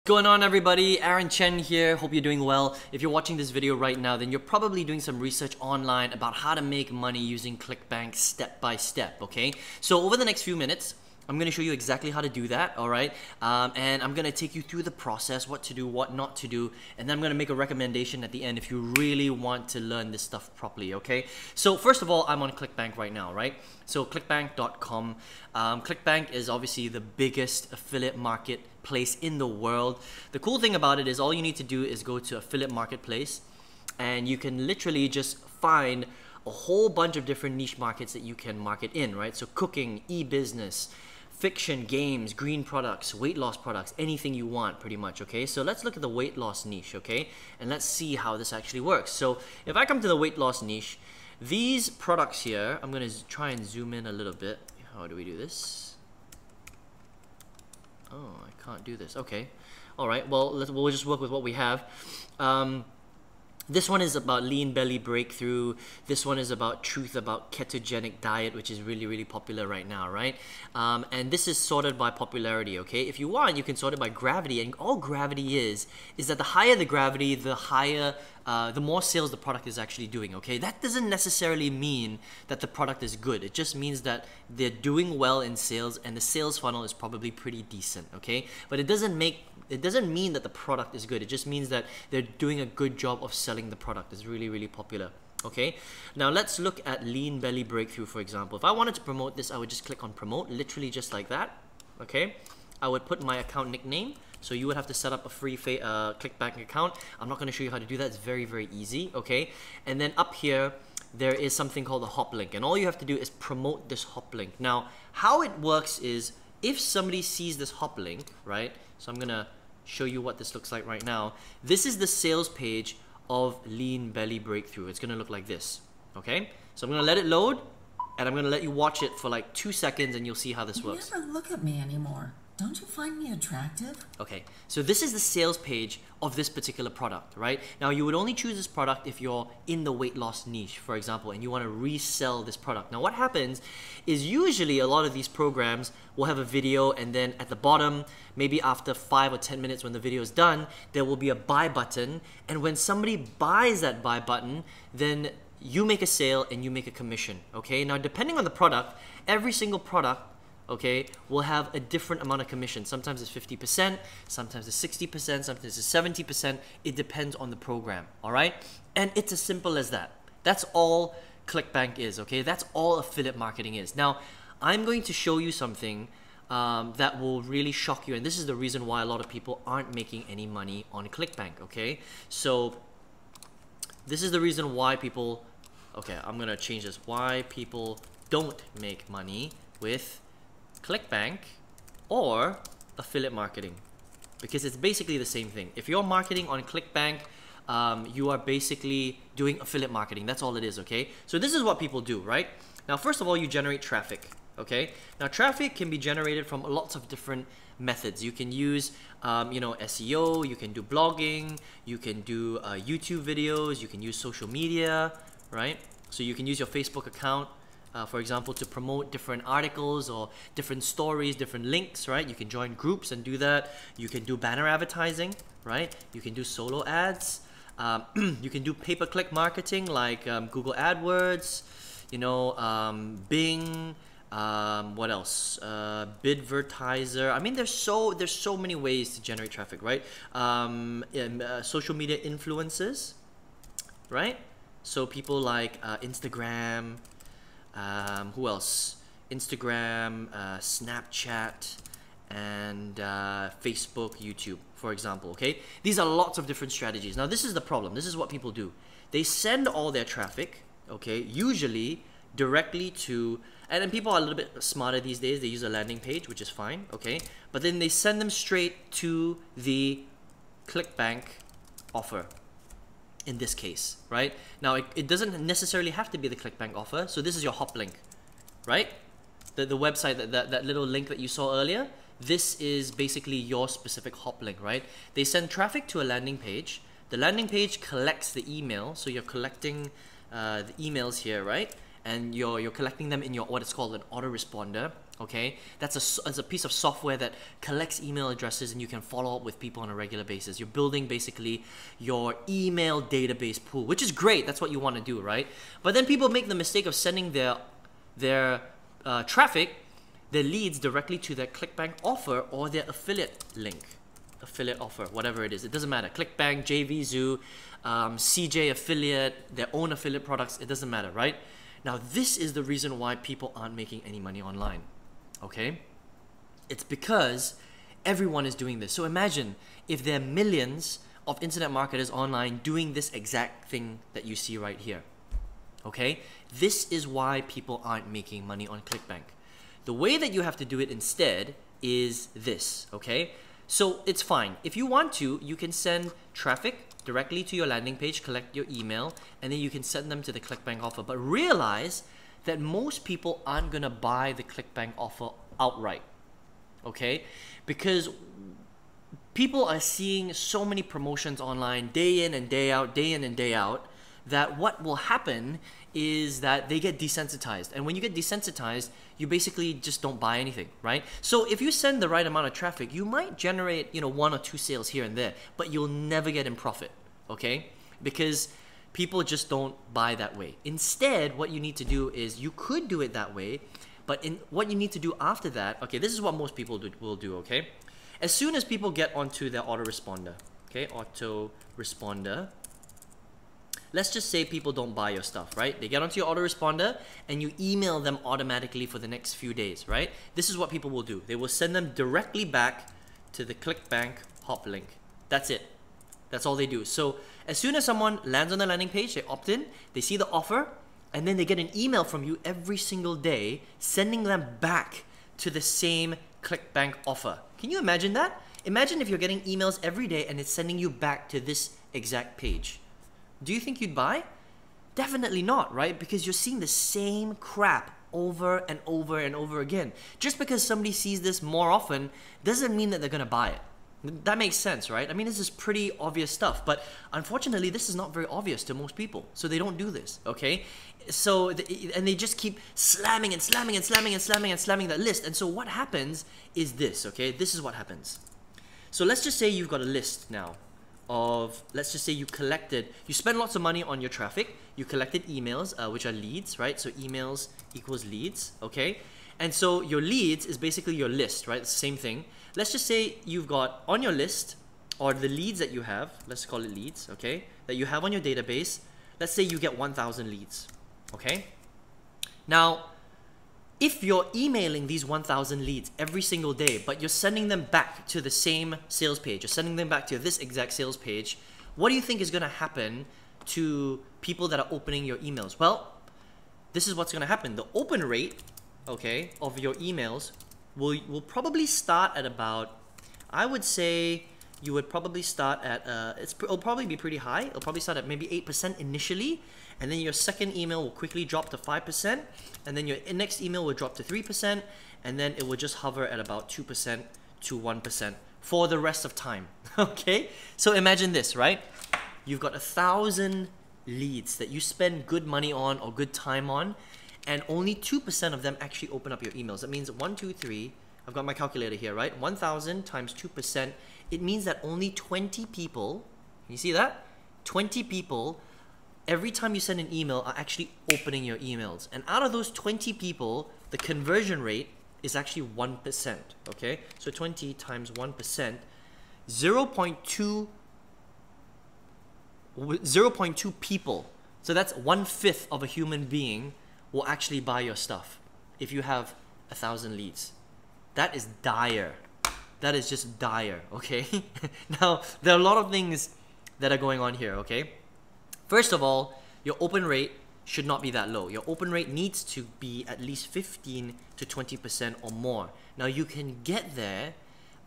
What's going on, everybody? Aaron Chen here. Hope you're doing well. If you're watching this video right now, then you're probably doing some research online about how to make money using Clickbank step by step, okay? So over the next few minutes, I'm going to show you exactly how to do that, alright? And I'm going to take you through the process, what to do, what not to do, and then I'm going to make a recommendation at the end if you really want to learn this stuff properly, okay? So first of all, I'm on Clickbank right now, right? So clickbank.com. Clickbank is obviously the biggest affiliate marketplace in the world. The cool thing about it is all you need to do is go to affiliate marketplace and you can literally just find a whole bunch of different niche markets that you can market in, right? So cooking, e-business, fiction, games, green products, weight loss products, anything you want pretty much, okay? So let's look at the weight loss niche, okay? And let's see how this actually works. So if I come to the weight loss niche, these products here, I'm gonna try and zoom in a little bit. How do we do this? Oh, I can't do this. Okay. All right. Well, we'll just work with what we have. This one is about lean belly breakthrough. This one is about truth about ketogenic diet, which is really, really popular right now, right? And this is sorted by popularity, okay? If you want, you can sort it by gravity, and all gravity is that the higher the gravity, the higher, the more sales the product is actually doing, okay? That doesn't necessarily mean that the product is good. It just means that they're doing well in sales and the sales funnel is probably pretty decent, okay? But it doesn't mean that the product is good. It just means that they're doing a good job of selling the product. It's really, really popular. Okay, now let's look at lean belly breakthrough, for example. If I wanted to promote this, I would just click on promote, literally just like that. Okay, I would put my account nickname. So you would have to set up a free Clickbank account. I'm not going to show you how to do that. It's very, very easy. Okay, and then up here there is something called a hop link, and all you have to do is promote this hop link. Now, how it works is if somebody sees this hop link, right? So I'm gonna show you what this looks like right now. This is the sales page of lean belly breakthrough. It's gonna look like this, okay? So I'm gonna let it load and I'm gonna let you watch it for like 2 seconds and you'll see how this works. You never look at me anymore. Don't you find me attractive? Okay, so this is the sales page of this particular product, right? Now you would only choose this product if you're in the weight loss niche, for example, and you want to resell this product. Now what happens is usually a lot of these programs will have a video and then at the bottom, maybe after 5 or 10 minutes when the video is done, there will be a buy button, and when somebody buys that buy button, then you make a sale and you make a commission, okay? Now depending on the product, every single product, okay, will have a different amount of commission. Sometimes it's 50%, sometimes it's 60%, sometimes it's 70%. It depends on the program, all right? And it's as simple as that. That's all Clickbank is, okay? That's all affiliate marketing is. Now, I'm going to show you something that will really shock you, and this is the reason why a lot of people aren't making any money on Clickbank, okay? So, this is the reason why people, okay, I'm gonna change this. Why people don't make money with Clickbank or affiliate marketing, because it's basically the same thing. If you're marketing on Clickbank, you are basically doing affiliate marketing. That's all it is, okay? So this is what people do, right? Now, first of all, you generate traffic, okay? Now, traffic can be generated from lots of different methods. You can use, SEO, you can do blogging, you can do YouTube videos, you can use social media, right? So you can use your Facebook account, for example, to promote different articles or different stories, different links, right? You can join groups and do that. You can do banner advertising, right? You can do solo ads. You can do pay-per-click marketing like Google AdWords, Bing, what else? Bidvertiser. I mean, there's so many ways to generate traffic, right? Social media influencers, right? So people like Instagram. Who else? Instagram, Snapchat, and Facebook, YouTube, for example, okay? These are lots of different strategies. Now, this is the problem. This is what people do. They send all their traffic, okay, usually directly to, and then people are a little bit smarter these days. They use a landing page, which is fine, okay? But then they send them straight to the Clickbank offer. In this case, right? Now, it doesn't necessarily have to be the Clickbank offer. So this is your hop link, right? The website, that little link that you saw earlier, this is basically your specific hop link, right? They send traffic to a landing page. The landing page collects the email. So you're collecting the emails here, right? And you're collecting them in your what is called an autoresponder. Okay, that's a piece of software that collects email addresses and you can follow up with people on a regular basis. You're building basically your email database pool, which is great. That's what you want to do, right? But then people make the mistake of sending their traffic, their leads directly to their Clickbank offer or their affiliate link, affiliate offer, whatever it is. It doesn't matter. Clickbank, JVZoo, CJ affiliate, their own affiliate products. It doesn't matter, right? Now this is the reason why people aren't making any money online. Okay, it's because everyone is doing this. So imagine if there are millions of internet marketers online doing this exact thing that you see right here. Okay, this is why people aren't making money on Clickbank. The way that you have to do it instead is this. Okay, so it's fine. If you want to, you can send traffic directly to your landing page, collect your email, and then you can send them to the Clickbank offer. But realize that most people aren't gonna buy the Clickbank offer outright, okay? Because people are seeing so many promotions online day in and day out, that what will happen is that they get desensitized. And when you get desensitized, you basically just don't buy anything, right? So if you send the right amount of traffic, you might generate, 1 or 2 sales here and there, but you'll never get in profit, okay? Because people just don't buy that way. Instead, what you need to do is you could do it that way, but what you need to do after that, okay, this is what most people will do, okay? As soon as people get onto their autoresponder, okay, autoresponder, let's just say people don't buy your stuff, right? They get onto your autoresponder and you email them automatically for the next few days, right? This is what people will do. They will send them directly back to the Clickbank hop link. That's it. That's all they do. So as soon as someone lands on the landing page, they opt in, they see the offer, and then they get an email from you every single day sending them back to the same Clickbank offer. Can you imagine that? Imagine if you're getting emails every day and it's sending you back to this exact page. Do you think you'd buy? Definitely not, right? Because you're seeing the same crap over and over and over again. Just because somebody sees this more often doesn't mean that they're gonna buy it. That makes sense, right? I mean, this is pretty obvious stuff, but unfortunately, this is not very obvious to most people, so they don't do this, okay? So, and they just keep slamming and slamming and slamming and slamming and slamming that list, and so what happens is this, okay? This is what happens. So let's just say you've got a list now of, let's just say you spend lots of money on your traffic, you collected emails, which are leads, right? So emails equals leads, okay? And so your leads is basically your list, right? It's the same thing. Let's just say you've got on your list, or the leads that you have, let's call it leads, okay? That you have on your database, let's say you get 1,000 leads, okay? Now, if you're emailing these 1,000 leads every single day, but you're sending them back to the same sales page, you're sending them back to this exact sales page, what do you think is gonna happen to people that are opening your emails? Well, this is what's gonna happen. The open rate, okay, of your emails will probably start at about, I would say you would probably start at, it'll probably be pretty high. It'll probably start at maybe 8% initially, and then your second email will quickly drop to 5%, and then your next email will drop to 3%, and then it will just hover at about 2% to 1% for the rest of time, okay? So imagine this, right? You've got 1,000 leads that you spend good money on or good time on, and only 2% of them actually open up your emails. That means 1, 2, 3, I've got my calculator here, right? 1,000 times 2%, it means that only 20 people, can you see that? 20 people, every time you send an email, are actually opening your emails. And out of those 20 people, the conversion rate is actually 1%, okay? So 20 times 1%, 0.2 people. So that's 1/5 of a human being will actually buy your stuff if you have 1,000 leads. That is dire. That is just dire, okay? Now, there are a lot of things that are going on here, okay? First of all, your open rate should not be that low. Your open rate needs to be at least 15 to 20% or more. Now, you can get there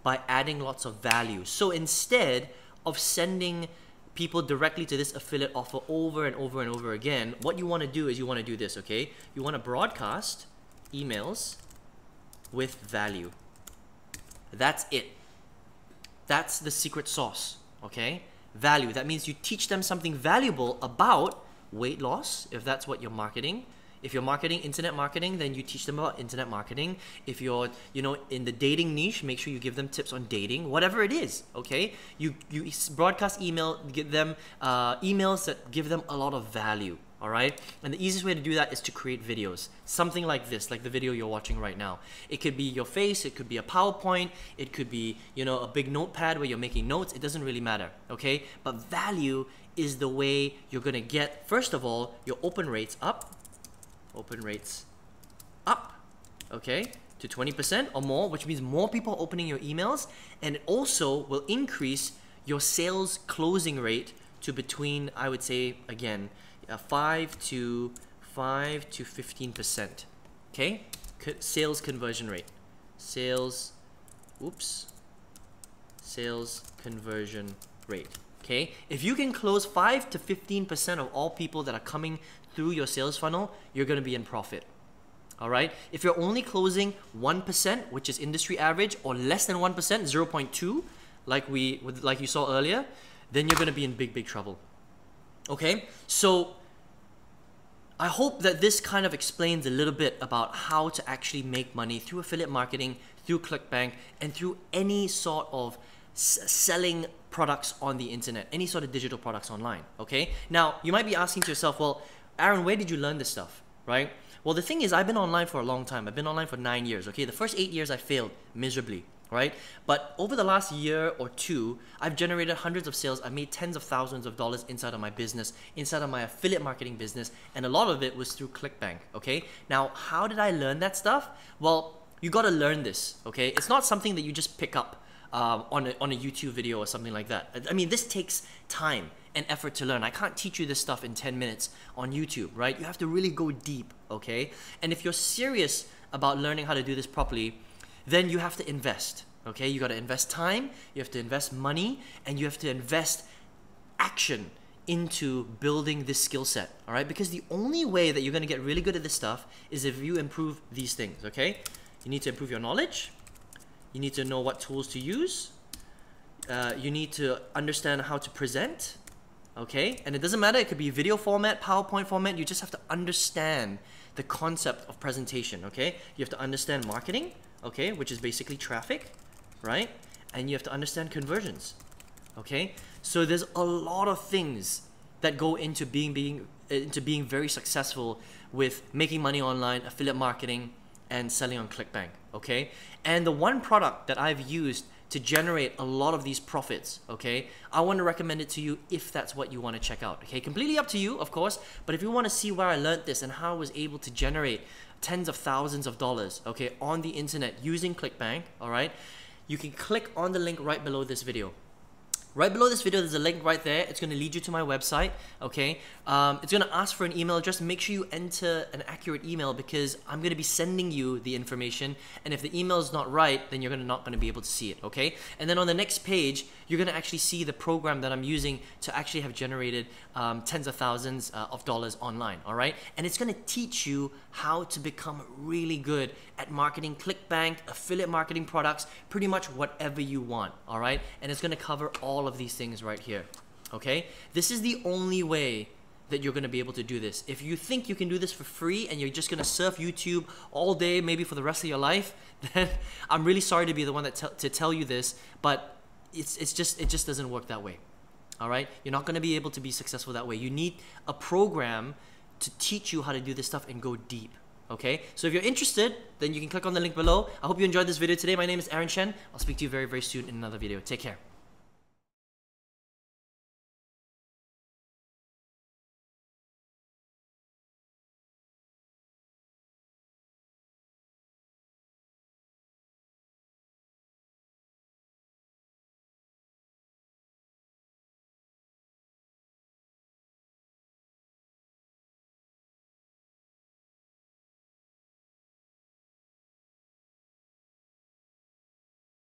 by adding lots of value. So instead of sending people directly to this affiliate offer over and over and over again, what you want to do is you want to do this, okay? You want to broadcast emails with value. That's it. That's the secret sauce, okay? Value. That means you teach them something valuable about weight loss, if that's what you're marketing. If you're marketing, internet marketing, then you teach them about internet marketing. If you're, in the dating niche, make sure you give them tips on dating, whatever it is, okay? You broadcast email, give them emails that give them a lot of value, all right? And the easiest way to do that is to create videos. Something like this, like the video you're watching right now. It could be your face, it could be a PowerPoint, it could be, a big notepad where you're making notes. It doesn't really matter, okay? But value is the way you're gonna get, first of all, your open rates up, okay, to 20% or more, which means more people opening your emails, and it also will increase your sales closing rate to between, I would say, again, 5 to 15%, okay? Sales conversion rate. Sales conversion rate, okay? If you can close 5 to 15% of all people that are coming through your sales funnel, you're gonna be in profit. All right. If you're only closing 1%, which is industry average, or less than 1%, 0.2, like you saw earlier, then you're gonna be in big trouble. Okay. So I hope that this kind of explains a little bit about how to actually make money through affiliate marketing, through Clickbank, and through any sort of selling products on the internet, any sort of digital products online. Okay. Now you might be asking to yourself, well, Aaron, where did you learn this stuff, right? Well, the thing is, I've been online for a long time. I've been online for 9 years, okay? The first 8 years I failed miserably, right? But over the last year or two, I've generated hundreds of sales. I've made tens of thousands of dollars inside of my business, inside of my affiliate marketing business, and a lot of it was through Clickbank, okay? Now, how did I learn that stuff? Well, you gotta learn this, okay? It's not something that you just pick up on a YouTube video or something like that. I mean, this takes time and effort to learn. I can't teach you this stuff in 10 minutes on YouTube, right? You have to really go deep, okay? And if you're serious about learning how to do this properly, then you have to invest, okay? You gotta invest time, you have to invest money, and you have to invest action into building this skill set, all right? Because the only way that you're gonna get really good at this stuff is if you improve these things, okay? You need to improve your knowledge, you need to know what tools to use, you need to understand how to present, okay? And it doesn't matter, it could be video format, PowerPoint format, you just have to understand the concept of presentation, okay? You have to understand marketing, okay, which is basically traffic, right? And you have to understand conversions, okay? So there's a lot of things that go into being very successful with making money online, affiliate marketing, and selling on Clickbank, okay? And the one product that I've used to generate a lot of these profits, okay, I want to recommend it to you if that's what you want to check out, okay? Completely up to you, of course, but if you want to see where I learned this and how I was able to generate tens of thousands of dollars, okay, on the internet using Clickbank, all right, you can click on the link right below this video. Right below this video, there's a link right there. It's going to lead you to my website, okay? It's going to ask for an email address. Make sure you enter an accurate email because I'm going to be sending you the information. And if the email is not right, then you're not going to be able to see it, okay? And then on the next page, you're going to actually see the program that I'm using to actually have generated tens of thousands of dollars online, all right? And it's going to teach you how to become really good at marketing Clickbank, affiliate marketing products, pretty much whatever you want, all right? And it's going to cover all of these things right here, okay? This is the only way that you're going to be able to do this. If you think you can do this for free and you're just going to surf YouTube all day, maybe for the rest of your life, then I'm really sorry to be the one that to tell you this, but it just doesn't work that way, all right? You're not going to be able to be successful that way. You need a program to teach you how to do this stuff and go deep, okay? So if you're interested, then you can click on the link below. I hope you enjoyed this video today. My name is Aaron Chen. I'll speak to you very, very soon in another video. Take care.